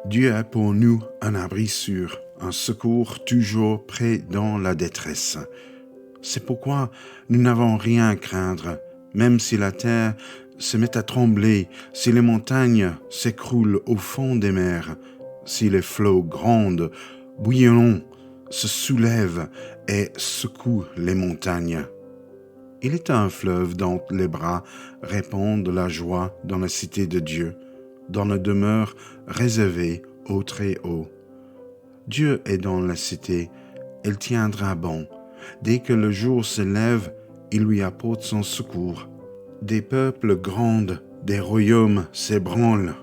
Dieu est pour nous un abri sûr, un secours toujours prêt dans la détresse. C'est pourquoi nous n'avons rien à craindre, même si la terre se met à trembler, si les montagnes s'écroulent au fond des mers, si les flots grondent, bouillonnants, se soulèvent et secouent les montagnes. Il est un fleuve dont les bras répandent la joie dans la cité de Dieu, dans la demeure réservée au Très-Haut. Dieu est dans la cité, elle tiendra bon. Dès que le jour se lève, il lui apporte son secours. Des peuples grondent, des royaumes s'ébranlent.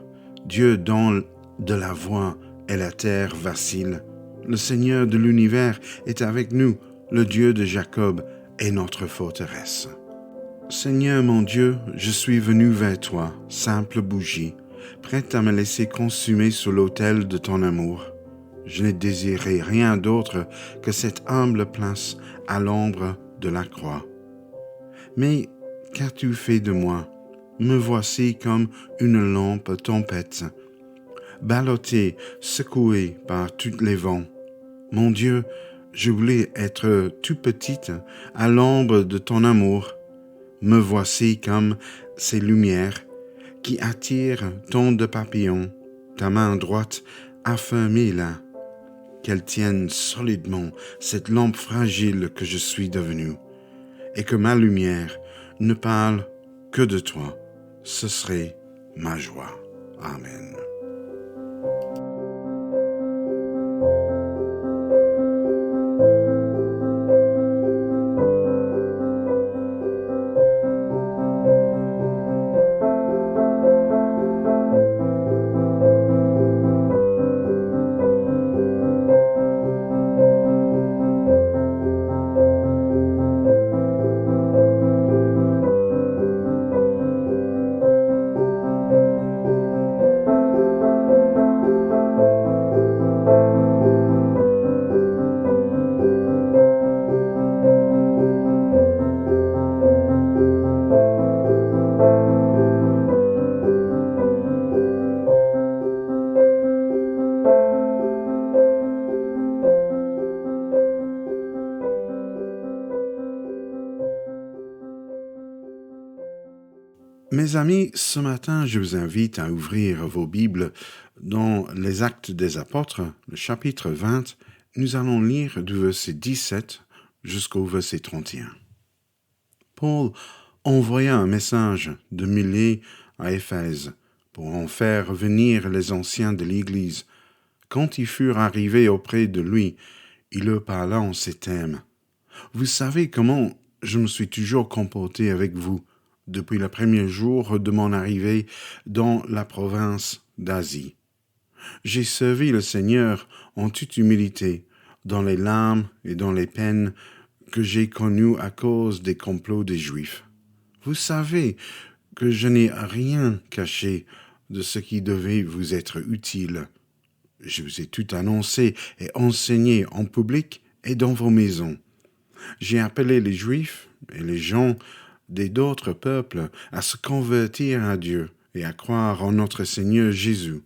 Dieu donne de la voix et la terre vacille. Le Seigneur de l'univers est avec nous, le Dieu de Jacob est notre forteresse. Seigneur mon Dieu, je suis venu vers toi, simple bougie, prête à me laisser consumer sur l'autel de ton amour. Je n'ai désiré rien d'autre que cette humble place à l'ombre de la croix. Mais qu'as-tu fait de moi? Me voici comme une lampe tempête, ballottée, secouée par tous les vents. Mon Dieu, je voulais être tout petite à l'ombre de ton amour. Me voici comme ces lumières qui attirent tant de papillons. Ta main droite affermie-la, qu'elle tienne solidement cette lampe fragile que je suis devenue, et que ma lumière ne parle que de toi. Ce serait ma joie. Amen. Mes amis, ce matin, je vous invite à ouvrir vos Bibles dans les Actes des Apôtres, le chapitre 20. Nous allons lire du verset 17 jusqu'au verset 31. Paul envoya un message de Milet à Éphèse pour en faire venir les anciens de l'Église. Quand ils furent arrivés auprès de lui, il leur parla en ces termes. « Vous savez comment je me suis toujours comporté avec vous depuis le premier jour de mon arrivée dans la province d'Asie. J'ai servi le Seigneur en toute humilité, dans les larmes et dans les peines que j'ai connues à cause des complots des Juifs. Vous savez que je n'ai rien caché de ce qui devait vous être utile. Je vous ai tout annoncé et enseigné en public et dans vos maisons. J'ai appelé les Juifs et les gens d'autres peuples à se convertir à Dieu et à croire en notre Seigneur Jésus.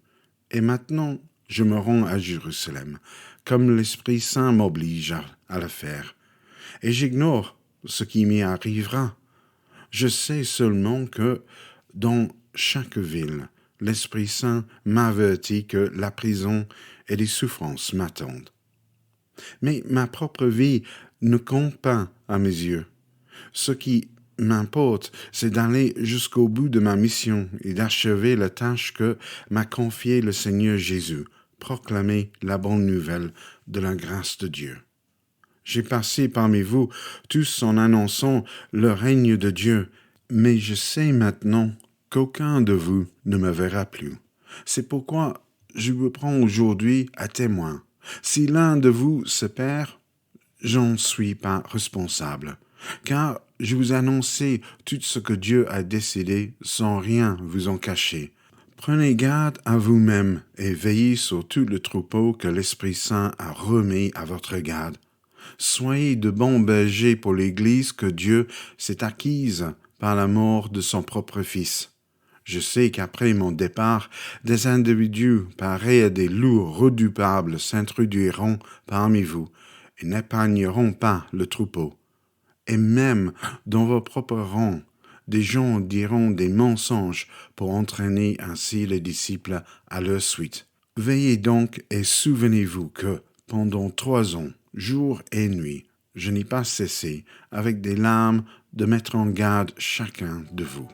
Et maintenant, je me rends à Jérusalem, comme l'Esprit Saint m'oblige à le faire. Et j'ignore ce qui m'y arrivera. Je sais seulement que, dans chaque ville, l'Esprit Saint m'avertit que la prison et les souffrances m'attendent. Mais ma propre vie ne compte pas à mes yeux. Ce qui m'importe, c'est d'aller jusqu'au bout de ma mission et d'achever la tâche que m'a confiée le Seigneur Jésus, proclamer la bonne nouvelle de la grâce de Dieu. J'ai passé parmi vous tous en annonçant le règne de Dieu, mais je sais maintenant qu'aucun de vous ne me verra plus. C'est pourquoi je vous prends aujourd'hui à témoin. Si l'un de vous se perd, j'en suis pas responsable, car je vous annonçais tout ce que Dieu a décidé sans rien vous en cacher. Prenez garde à vous-même et veillez sur tout le troupeau que l'Esprit Saint a remis à votre garde. Soyez de bons bergers pour l'Église que Dieu s'est acquise par la mort de son propre Fils. Je sais qu'après mon départ, des individus pareils à des loups redoutables s'introduiront parmi vous et n'épargneront pas le troupeau. Et même dans vos propres rangs, des gens diront des mensonges pour entraîner ainsi les disciples à leur suite. Veillez donc et souvenez-vous que, pendant 3 ans, jour et nuit, je n'ai pas cessé, avec des larmes, de mettre en garde chacun de vous.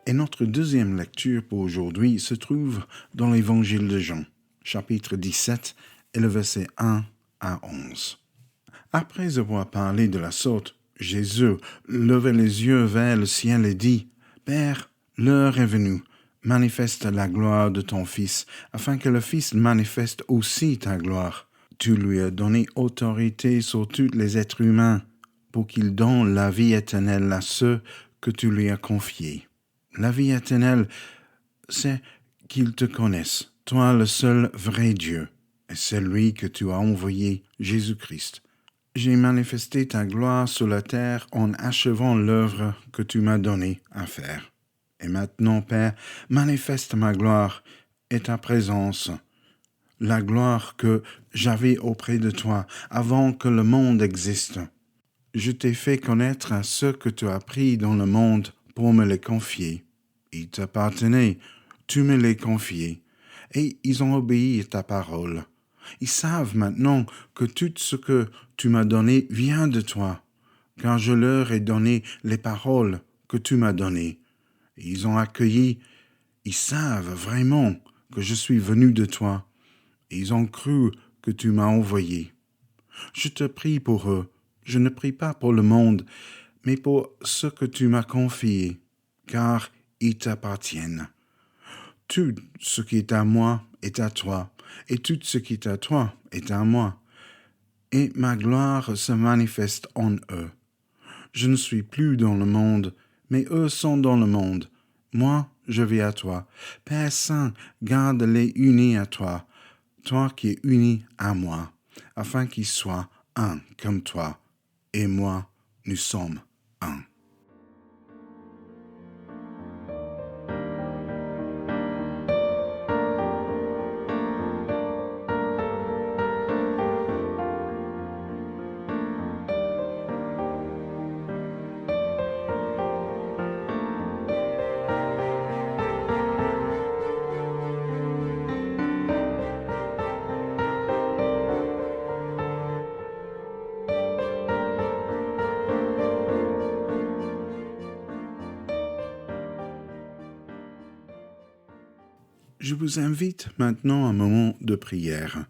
Et notre deuxième lecture pour aujourd'hui se trouve dans l'Évangile de Jean, chapitre 17, et le verset 1 à 11. Après avoir parlé de la sorte, Jésus leva les yeux vers le ciel et dit, « Père, l'heure est venue, manifeste la gloire de ton Fils, afin que le Fils manifeste aussi ta gloire. Tu lui as donné autorité sur tous les êtres humains, pour qu'il donne la vie éternelle à ceux que tu lui as confiés. La vie éternelle, c'est qu'ils te connaissent, toi le seul vrai Dieu, et celui que tu as envoyé, Jésus-Christ. J'ai manifesté ta gloire sur la terre en achevant l'œuvre que tu m'as donnée à faire. Et maintenant, Père, manifeste ma gloire et ta présence, la gloire que j'avais auprès de toi avant que le monde existe. Je t'ai fait connaître à ceux que tu as pris dans le monde pour me les confier. Ils t'appartenaient, tu me les confiés, et ils ont obéi à ta parole. Ils savent maintenant que tout ce que tu m'as donné vient de toi, car je leur ai donné les paroles que tu m'as données. Ils ont accueilli, ils savent vraiment que je suis venu de toi. Ils ont cru que tu m'as envoyé. Je te prie pour eux. Je ne prie pas pour le monde, mais pour ce que tu m'as confié, car ils t'appartiennent. Tout ce qui est à moi est à toi, et tout ce qui est à toi est à moi. Et ma gloire se manifeste en eux. Je ne suis plus dans le monde, mais eux sont dans le monde. Moi, je vais à toi. Père Saint, garde-les unis à toi, toi qui es uni à moi, afin qu'ils soient un comme toi. Et moi, nous sommes un. Je vous invite maintenant à un moment de prière.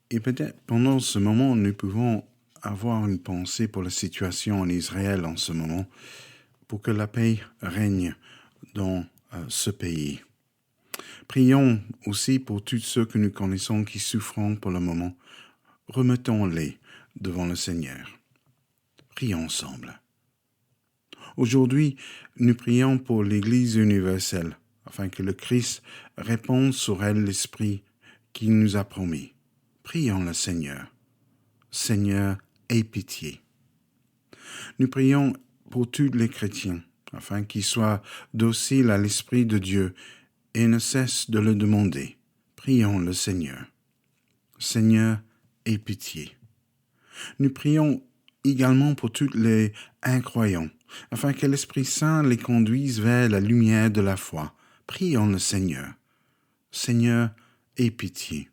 Et peut-être pendant ce moment, nous pouvons avoir une pensée pour la situation en Israël en ce moment, pour que la paix règne dans ce pays. Prions aussi pour tous ceux que nous connaissons qui souffrent pour le moment. Remettons-les devant le Seigneur. Prions ensemble. Aujourd'hui, nous prions pour l'Église universelle, afin que le Christ réponde sur elle l'Esprit qu'il nous a promis. Prions le Seigneur. Seigneur, aie pitié. Nous prions pour tous les chrétiens, afin qu'ils soient dociles à l'Esprit de Dieu et ne cessent de le demander. Prions le Seigneur. Seigneur, aie pitié. Nous prions également pour tous les incroyants, afin que l'Esprit Saint les conduise vers la lumière de la foi. Prions le Seigneur. Seigneur, aie pitié.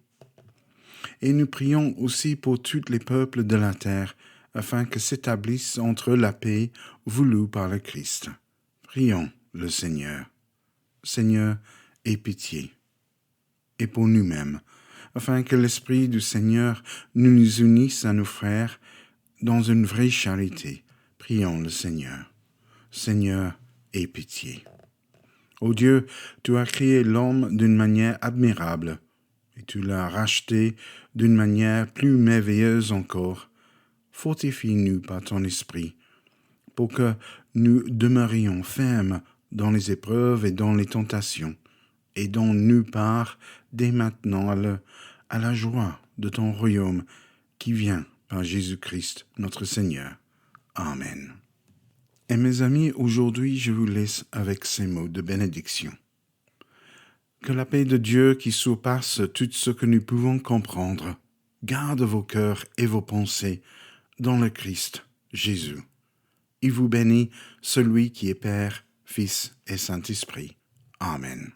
Et nous prions aussi pour tous les peuples de la terre, afin que s'établisse entre eux la paix voulue par le Christ. Prions le Seigneur. Seigneur, aie pitié. Et pour nous-mêmes, afin que l'Esprit du Seigneur nous unisse à nos frères dans une vraie charité. Prions le Seigneur. Seigneur, aie pitié. Ô Dieu, tu as créé l'homme d'une manière admirable, et tu l'as racheté d'une manière plus merveilleuse encore. Fortifie-nous par ton esprit, pour que nous demeurions fermes dans les épreuves et dans les tentations, et donne-nous part dès maintenant à la joie de ton royaume qui vient par Jésus-Christ notre Seigneur. Amen. Et mes amis, aujourd'hui je vous laisse avec ces mots de bénédiction. Que la paix de Dieu qui surpasse tout ce que nous pouvons comprendre, garde vos cœurs et vos pensées dans le Christ Jésus. Il vous bénit, celui qui est Père, Fils et Saint-Esprit. Amen.